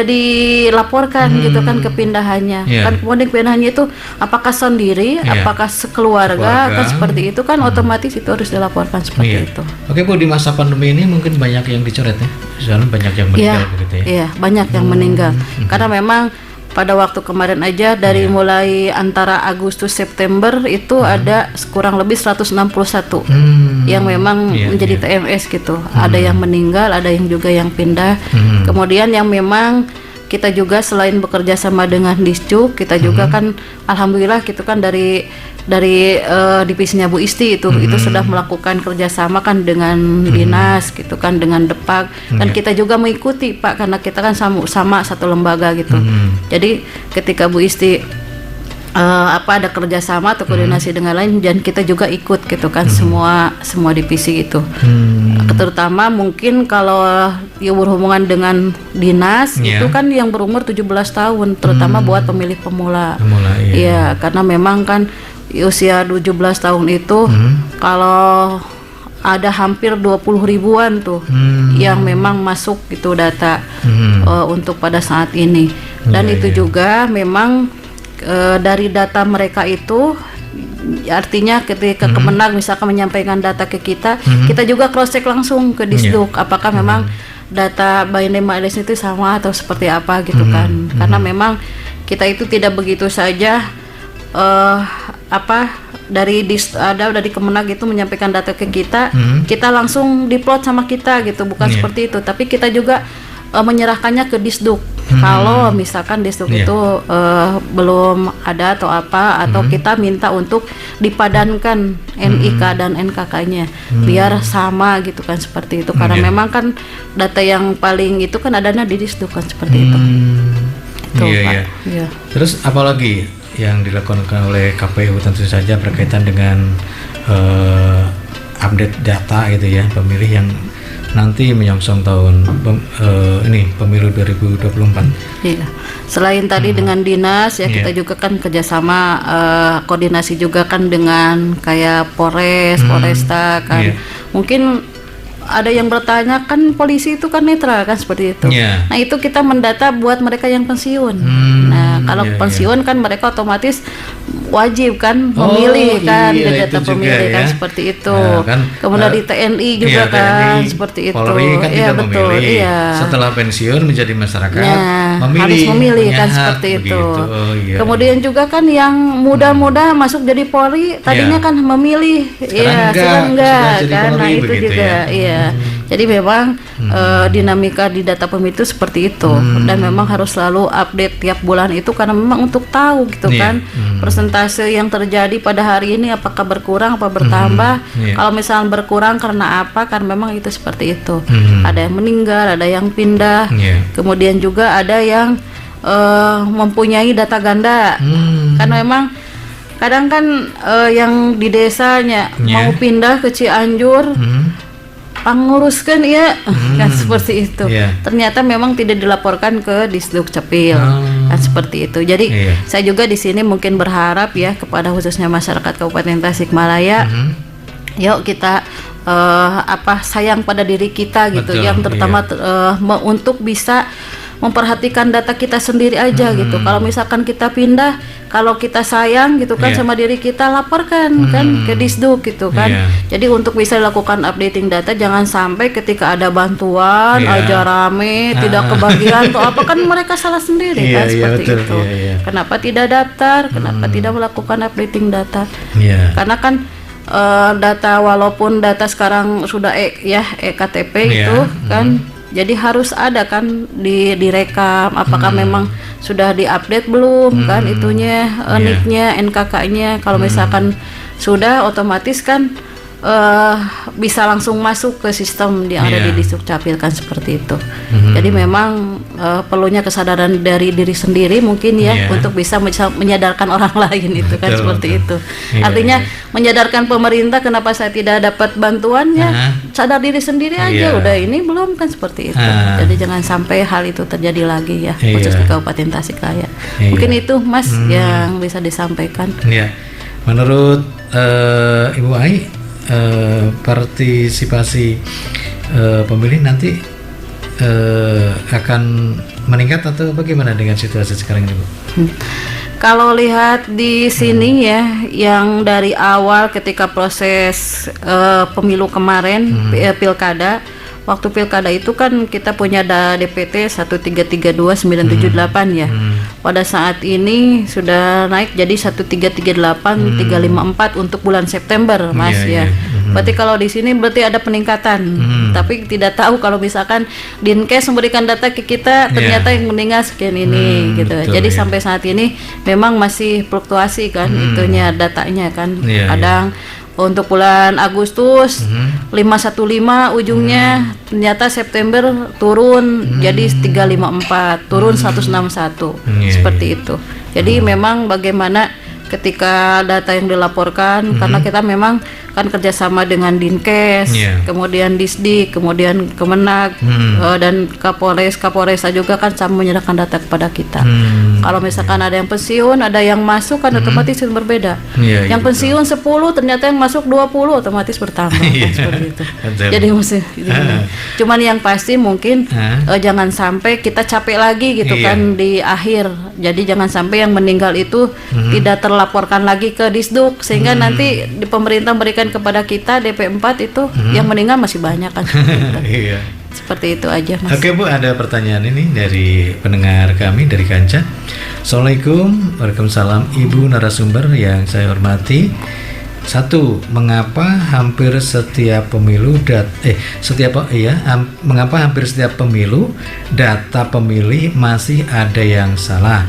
C: dilaporkan gitu kan kepindahannya. Kan kemudian pindahannya itu apakah sendiri, apakah sekeluarga, kan seperti itu kan otomatis itu harus dilaporkan seperti itu.
A: Oke Bu, di masa pandemi ini mungkin banyak yang dicoret ya, soalnya banyak yang meninggal begitu ya.
C: Iya, banyak yang meninggal karena memang pada waktu kemarin aja dari mulai antara Agustus September itu ada kurang lebih 161 yang memang menjadi TMS gitu. Ada yang meninggal, ada yang juga yang pindah. Kemudian yang memang kita juga selain bekerja sama dengan Discuk, kita juga kan alhamdulillah gitu kan dari divisinya Bu Isti itu sudah melakukan kerjasama kan dengan dinas gitu kan, dengan Depak, dan kita juga mengikuti Pak, karena kita kan sama satu lembaga gitu. Jadi ketika Bu Isti ada kerjasama atau koordinasi dengan lain, dan kita juga ikut gitu kan, semua divisi itu. Terutama mungkin kalau yang berhubungan dengan dinas itu kan yang berumur 17 tahun, terutama buat pemilih pemula. Iya, karena memang kan usia 17 tahun itu kalau ada hampir 20 ribuan tuh yang memang masuk gitu data untuk pada saat ini. Dan itu juga memang dari data mereka itu artinya ketika Kemenag misalkan menyampaikan data ke kita, kita juga cross check langsung ke Disduk apakah memang data by name address itu sama atau seperti apa gitu kan. Karena memang kita itu tidak begitu saja dari Kemenag itu menyampaikan data ke kita, kita langsung diplot sama kita gitu, bukan seperti itu. Tapi kita juga menyerahkannya ke Disduk. Kalau misalkan Disduk itu belum ada atau apa, atau kita minta untuk dipadankan NIK dan NKK-nya biar sama gitu kan, seperti itu. Karena memang kan data yang paling itu kan adanya di Disduk kan, seperti itu. Itu Pak. Iya.
A: Terus apalagi yang dilakukan oleh KPU tentu saja berkaitan dengan update data gitu ya, pemilih yang nanti menyongsong tahun pemilu 2024.
C: Iya. Selain tadi dengan dinas ya, kita juga kan kerjasama koordinasi juga kan dengan kayak Polres, Polresta kan. Mungkin ada yang bertanya kan polisi itu kan netral kan, seperti itu. Nah itu kita mendata buat mereka yang pensiun. Nah kalau pensiun kan mereka otomatis wajib kan memilih data pemilih kan, seperti itu. Kemudian di TNI juga kan, seperti itu.
A: Polri kan juga memilih. Setelah pensiun menjadi masyarakat
C: harus memilih kan, seperti itu. Kemudian juga kan yang muda-muda masuk jadi Polri tadinya kan memilih, sekarang enggak kan. Nah itu juga jadi memang dinamika di data pemilih itu seperti itu, dan memang harus selalu update tiap bulan itu, karena memang untuk tahu gitu kan persentase yang terjadi pada hari ini apakah berkurang apa bertambah. Kalau misalnya berkurang karena apa, kan memang itu seperti itu. Ada yang meninggal, ada yang pindah, kemudian juga ada yang mempunyai data ganda. Karena memang kadang kan yang di desanya mau pindah ke Cianjur, penguruskan kan seperti itu. Ternyata memang tidak dilaporkan ke Disduk Capil kan, seperti itu. Jadi saya juga di sini mungkin berharap ya kepada khususnya masyarakat Kabupaten Tasikmalaya, yuk kita sayang pada diri kita gitu, yang terutama untuk bisa memperhatikan data kita sendiri aja gitu. Kalau misalkan kita pindah, kalau kita sayang gitu kan sama diri kita, laporkan kan ke Disduk gitu kan. Jadi untuk bisa dilakukan updating data, jangan sampai ketika ada bantuan aja rame tidak kebagian tuh apa, kan mereka salah sendiri kan seperti
A: betul.
C: itu. Kenapa tidak daftar? Kenapa tidak melakukan updating data? Karena kan data, walaupun data sekarang sudah eKTP itu kan, jadi harus ada kan direkam apakah memang sudah diupdate belum kan itunya, NIK-nya, NKK-nya. Kalau misalkan sudah, otomatis kan bisa langsung masuk ke sistem yang ada di Disduk Capil kan seperti itu. Jadi memang perlunya kesadaran dari diri sendiri mungkin untuk bisa menyadarkan orang lain itu kan seperti itu. Artinya menyadarkan pemerintah kenapa saya tidak dapat bantuannya, sadar diri sendiri aja udah ini belum kan seperti itu. Jadi jangan sampai hal itu terjadi lagi ya, khusus di Kabupaten Tasikmalaya. Mungkin itu Mas yang bisa disampaikan.
A: Menurut Ibu Ai, partisipasi pemilih nanti akan meningkat atau bagaimana dengan situasi sekarang ini, Bu?
C: Kalau lihat di sini yang dari awal ketika proses pemilu kemarin, pilkada, waktu pilkada itu kan kita punya DPT 1332978 ya. Pada saat ini sudah naik jadi 1338354 untuk bulan September, Mas ya. Berarti kalau di sini berarti ada peningkatan. Tapi tidak tahu kalau misalkan Dinkes memberikan data ke kita ternyata yang meninggal sekian ini gitu. Jadi sampai saat ini memang masih fluktuasi kan itunya datanya kan. Kadang untuk bulan Agustus 515 ujungnya, ternyata September turun jadi 354, turun 161 seperti itu. Jadi memang bagaimana ketika data yang dilaporkan, karena kita memang kan kerjasama dengan Dinkes, kemudian Disdik, kemudian Kemenag, dan Kapolres juga kan sama menyerahkan data kepada kita. Kalau misalkan ada yang pensiun, ada yang masuk kan otomatis berbeda. Yang pensiun 10 ternyata yang masuk 20 otomatis bertambah kan, seperti itu. Jadi cuman yang pasti mungkin jangan sampai kita capek lagi gitu kan di akhir. Jadi jangan sampai yang meninggal itu tidak terlaporkan lagi ke Disduk, sehingga nanti di pemerintah berikan kepada kita DP4 itu yang meninggal masih banyak kan. Seperti itu aja, Mas.
A: Oke, Bu, ada pertanyaan ini dari pendengar kami dari Kanca. Assalamualaikum. Waalaikumsalam, Ibu narasumber yang saya hormati. 1. Mengapa hampir setiap pemilu mengapa hampir setiap pemilu data pemilih masih ada yang salah?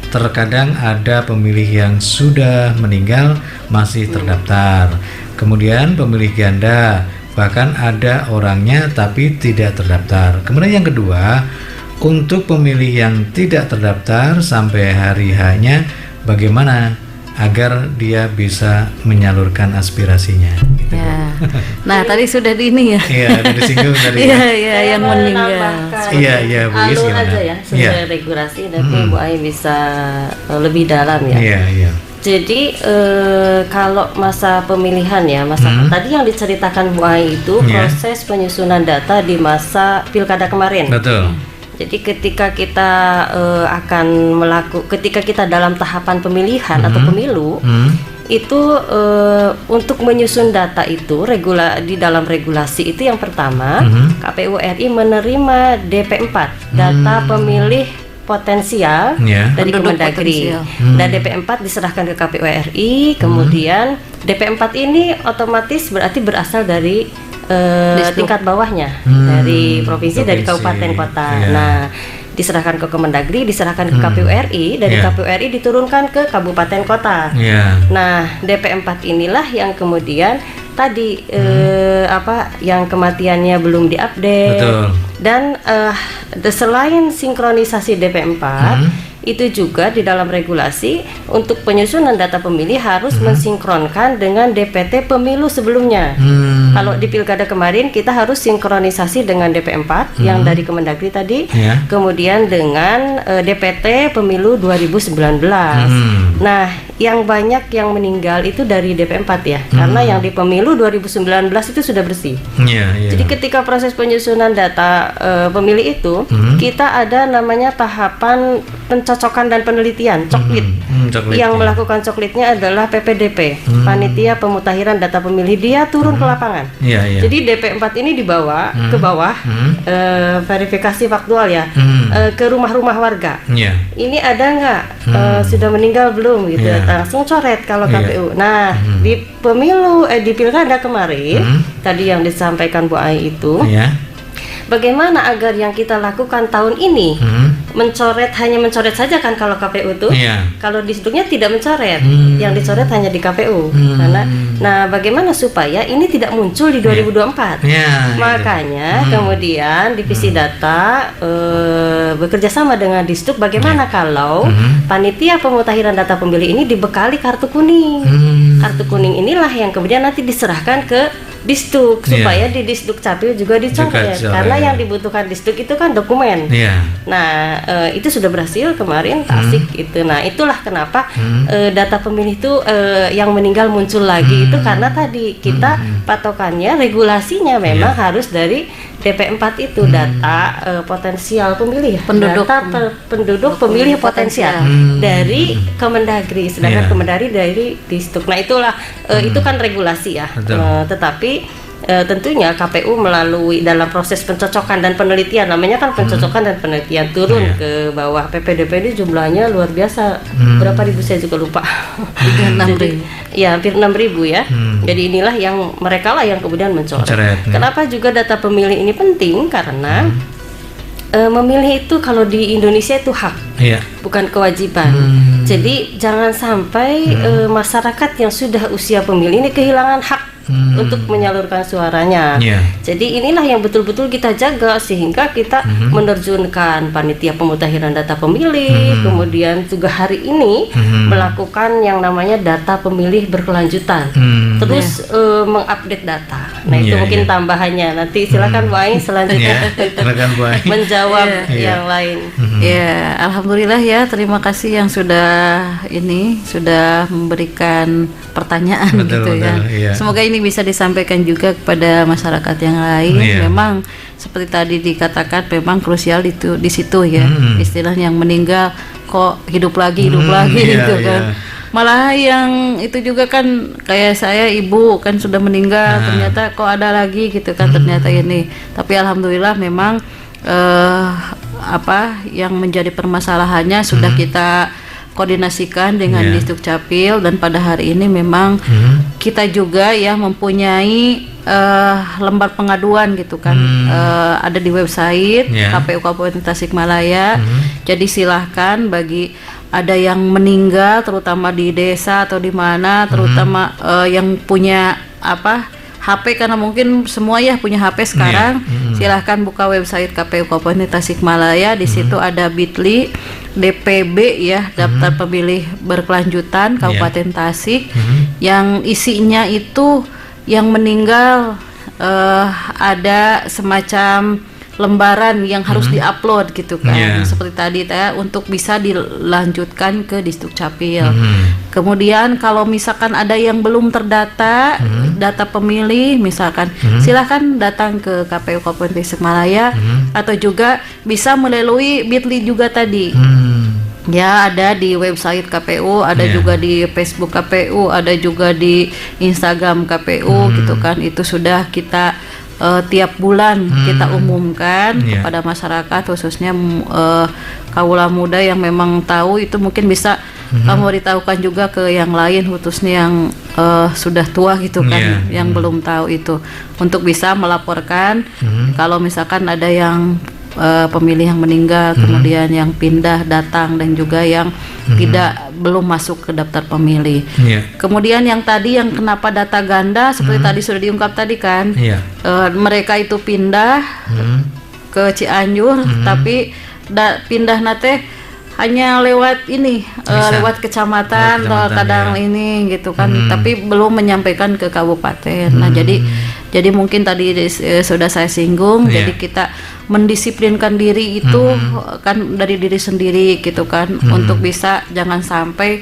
A: Terkadang ada pemilih yang sudah meninggal masih terdaftar. Kemudian pemilih ganda, bahkan ada orangnya tapi tidak terdaftar. Kemudian yang kedua, untuk pemilih yang tidak terdaftar sampai hari H-nya, bagaimana agar dia bisa menyalurkan aspirasinya? Gitu.
C: Nah tadi sudah di ini ya.
A: Disinggung tadi.
C: Yang meninggal.
A: Bu Is gimana?
B: Aja ya, sesuai regulasi, tapi Bu Ai bisa lebih dalam ya. Jadi kalau masa pemilihan ya, tadi yang diceritakan Bu Ai itu proses penyusunan data di masa pilkada kemarin.
A: Betul.
B: Jadi ketika kita ketika kita dalam tahapan pemilihan atau pemilu, itu untuk menyusun data itu di dalam regulasi itu yang pertama KPU RI menerima DP4, data pemilih potensial dari Kemendagri, dan DP4 diserahkan ke KPU RI. Kemudian DP4 ini otomatis berarti berasal dari tingkat bawahnya, dari provinsi, dari kabupaten kota. Nah, diserahkan ke Kemendagri, diserahkan ke KPU RI, dari KPU RI diturunkan ke kabupaten kota. Nah, DP4 inilah yang kemudian tadi yang kematiannya belum diupdate. Dan selain sinkronisasi DP4, itu juga di dalam regulasi untuk penyusunan data pemilih harus mensinkronkan dengan DPT pemilu sebelumnya. Kalau di pilkada kemarin kita harus sinkronisasi dengan DP4 yang dari Kemendagri tadi, kemudian dengan DPT pemilu 2019. Nah, yang banyak yang meninggal itu dari DP4 ya, karena yang di pemilu 2019 itu sudah bersih. Jadi ketika proses penyusunan data pemilih itu, kita ada namanya tahapan pencocokan dan penelitian, coklit. Yang melakukan coklitnya adalah PPDP, Panitia Pemutakhiran Data Pemilih. Dia turun ke lapangan. Jadi DP4 ini dibawa ke bawah, verifikasi faktual ya, ke rumah-rumah warga. Ini ada nggak sudah meninggal belum gitu, langsung coret kalau KPU. Nah, di pemilu di pilkada kemarin tadi yang disampaikan Bu Ai itu, bagaimana agar yang kita lakukan tahun ini hanya mencoret saja kan kalau KPU tuh, kalau di Disduknya tidak mencoret, yang dicoret hanya di KPU. Karena, nah bagaimana supaya ini tidak muncul di 2024? Makanya kemudian divisi data bekerja sama dengan Disduk. Bagaimana kalau panitia pemutakhiran data pemilih ini dibekali kartu kuning? Kartu kuning inilah yang kemudian nanti diserahkan ke Disduk supaya di Disduk Capil juga dicoret, karena yang dibutuhkan Disduk itu kan dokumen. Nah, itu sudah berhasil kemarin Tasik itu. Nah, itulah kenapa data pemilih itu yang meninggal muncul lagi itu karena tadi kita patokannya regulasinya memang harus dari DP4 itu data potensial pemilih, penduduk pemilih potensial dari Kemendagri, sedangkan Kemendagri dari Disduk. Nah, itulah itu kan regulasi ya. Tetapi tentunya KPU melalui dalam proses pencocokan dan penelitian, namanya kan pencocokan dan penelitian, turun ke bawah. PPDP ini jumlahnya luar biasa, berapa ribu saya juga lupa.
C: 6.000.
B: Ya, hampir 6.000 ya. Jadi inilah yang mereka lah yang kemudian mencoret. Kenapa juga data pemilih ini penting? Karena memilih itu kalau di Indonesia itu hak, bukan kewajiban. Jadi jangan sampai masyarakat yang sudah usia pemilih ini kehilangan hak untuk menyalurkan suaranya. Jadi inilah yang betul-betul kita jaga sehingga kita menerjunkan panitia pemutakhiran data pemilih, kemudian juga hari ini melakukan yang namanya data pemilih berkelanjutan, terus mengupdate data. Nah, itu mungkin tambahannya. Nanti silakan Bu Ai selanjutnya menjawab yang lain.
C: Ya, alhamdulillah ya, terima kasih yang sudah memberikan pertanyaan gitu ya. Semoga ini bisa disampaikan juga kepada masyarakat yang lain. Memang seperti tadi dikatakan memang krusial di situ ya. Istilah yang meninggal kok hidup lagi gitu kan. Malah yang itu juga kan kayak saya, ibu kan sudah meninggal, ternyata kok ada lagi gitu kan, ternyata ini. Tapi alhamdulillah memang yang menjadi permasalahannya sudah kita koordinasikan dengan Disduk Capil, dan pada hari ini memang kita juga ya mempunyai lembar pengaduan gitu kan, ada di website KPU Kabupaten Tasikmalaya. Jadi silahkan bagi ada yang meninggal terutama di desa atau di mana, terutama yang punya HP, karena mungkin semua ya punya HP sekarang. Silahkan buka website KPU Kabupaten Tasikmalaya. Di situ ada bit.ly DPB ya, daftar pemilih berkelanjutan Kabupaten Tasik, yang isinya itu yang meninggal ada semacam lembaran yang harus diupload gitu kan, seperti tadi untuk bisa dilanjutkan ke Disduk Capil. Kemudian kalau misalkan ada yang belum terdata data pemilih misalkan, silahkan datang ke KPU Kabupaten Tasikmalaya, atau juga bisa melalui bit.ly juga tadi. Ya, ada di website KPU, ada juga di Facebook KPU, ada juga di Instagram KPU gitu kan. Itu sudah kita tiap bulan kita umumkan kepada masyarakat, khususnya kaula muda yang memang tahu itu, mungkin bisa memberitahukan juga ke yang lain, khususnya yang sudah tua gitu kan, yang belum tahu itu, untuk bisa melaporkan kalau misalkan ada yang pemilih yang meninggal, kemudian yang pindah datang, dan juga yang belum masuk ke daftar pemilih. Kemudian yang tadi yang kenapa data ganda, seperti tadi sudah diungkap tadi kan, mereka itu pindah ke Cianjur, tapi pindah nate hanya lewat ini, lewat kecamatan atau kadang ini gitu kan, tapi belum menyampaikan ke kabupaten. Nah, jadi Jadi mungkin tadi sudah saya singgung, jadi kita mendisiplinkan diri itu kan dari diri sendiri gitu kan, untuk bisa jangan sampai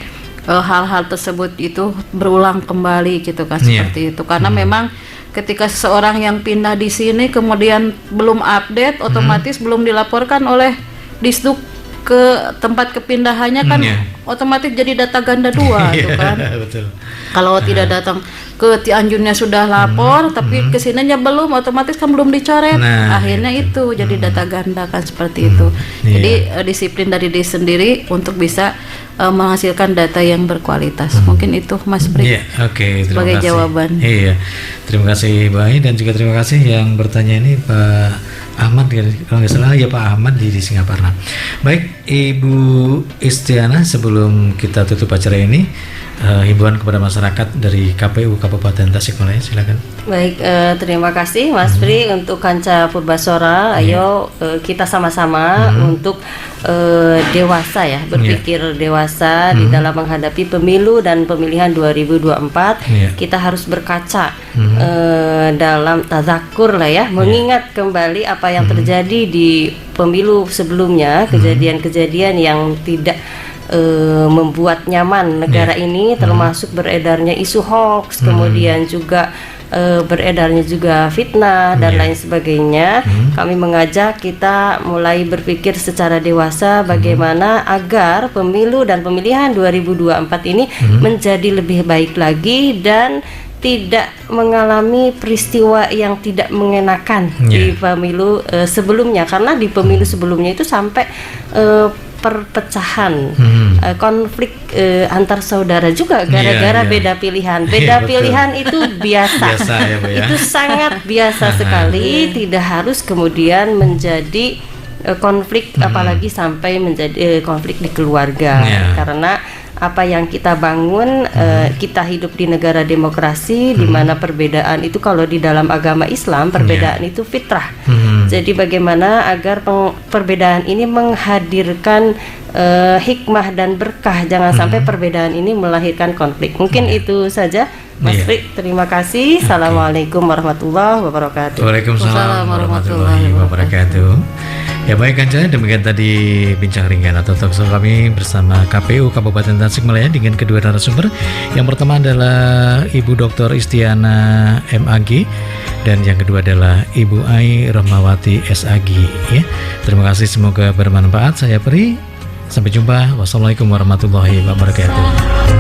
C: hal-hal tersebut itu berulang kembali gitu kan, seperti itu. Karena memang ketika seseorang yang pindah di sini kemudian belum update, otomatis belum dilaporkan oleh Disduk ke tempat kepindahannya kan, otomatis jadi data ganda 2 gitu kan.
A: Betul.
C: Kalau tidak datang ke Cianjurnya sudah lapor, tapi kesininya belum, otomatis kan belum dicoret. Akhirnya itu jadi data ganda kan, seperti itu. Jadi disiplin dari diri sendiri untuk bisa menghasilkan data yang berkualitas. Mungkin itu Mas Pri sebagai jawaban.
A: Iya, terima kasih Mbak Ai, dan juga terima kasih yang bertanya ini Pak Ahmad, kalau nggak salah ya Pak Ahmad di Singaparna. Baik Ibu Istiana, sebelum kita tutup acara ini, himbauan kepada masyarakat dari KPU Kabupaten Tasikmalaya, silakan.
B: Baik, terima kasih Mas Pri untuk Kanca Purbasora. Ayo kita sama-sama untuk dewasa ya, berpikir dewasa di dalam menghadapi pemilu dan pemilihan 2024. Kita harus berkaca dalam tazakur lah ya, mengingat kembali apa yang terjadi di pemilu sebelumnya, kejadian-kejadian yang tidak membuat nyaman negara ini, termasuk beredarnya isu hoax, kemudian juga beredarnya juga fitnah dan lain sebagainya. Kami mengajak kita mulai berpikir secara dewasa bagaimana agar pemilu dan pemilihan 2024 ini menjadi lebih baik lagi dan tidak mengalami peristiwa yang tidak mengenakan di pemilu sebelumnya, karena di pemilu sebelumnya itu sampai perpecahan, konflik antar saudara juga gara-gara beda pilihan. Beda pilihan itu biasa ya, Bu, ya? Itu sangat biasa sekali, tidak harus kemudian menjadi konflik, apalagi sampai menjadi konflik di keluarga. Karena apa yang kita bangun, kita hidup di negara demokrasi di mana perbedaan itu, kalau di dalam agama Islam perbedaan itu fitrah. Jadi bagaimana agar perbedaan ini menghadirkan hikmah dan berkah, jangan sampai perbedaan ini melahirkan konflik. Mungkin itu saja Mas Frik, terima kasih. Assalamualaikum warahmatullahi wabarakatuh.
A: Waalaikumsalam warahmatullahi wabarakatuh. Ya baik Kanca, demikian tadi bincang ringan atau talkshow kami bersama KPU Kabupaten Tasikmalaya dengan kedua narasumber. Yang pertama adalah Ibu Dr. Istiana MAG, dan yang kedua adalah Ibu Ai Rahmawati SAG. Ya, terima kasih, semoga bermanfaat. Saya Pri, sampai jumpa. Wassalamualaikum warahmatullahi wabarakatuh.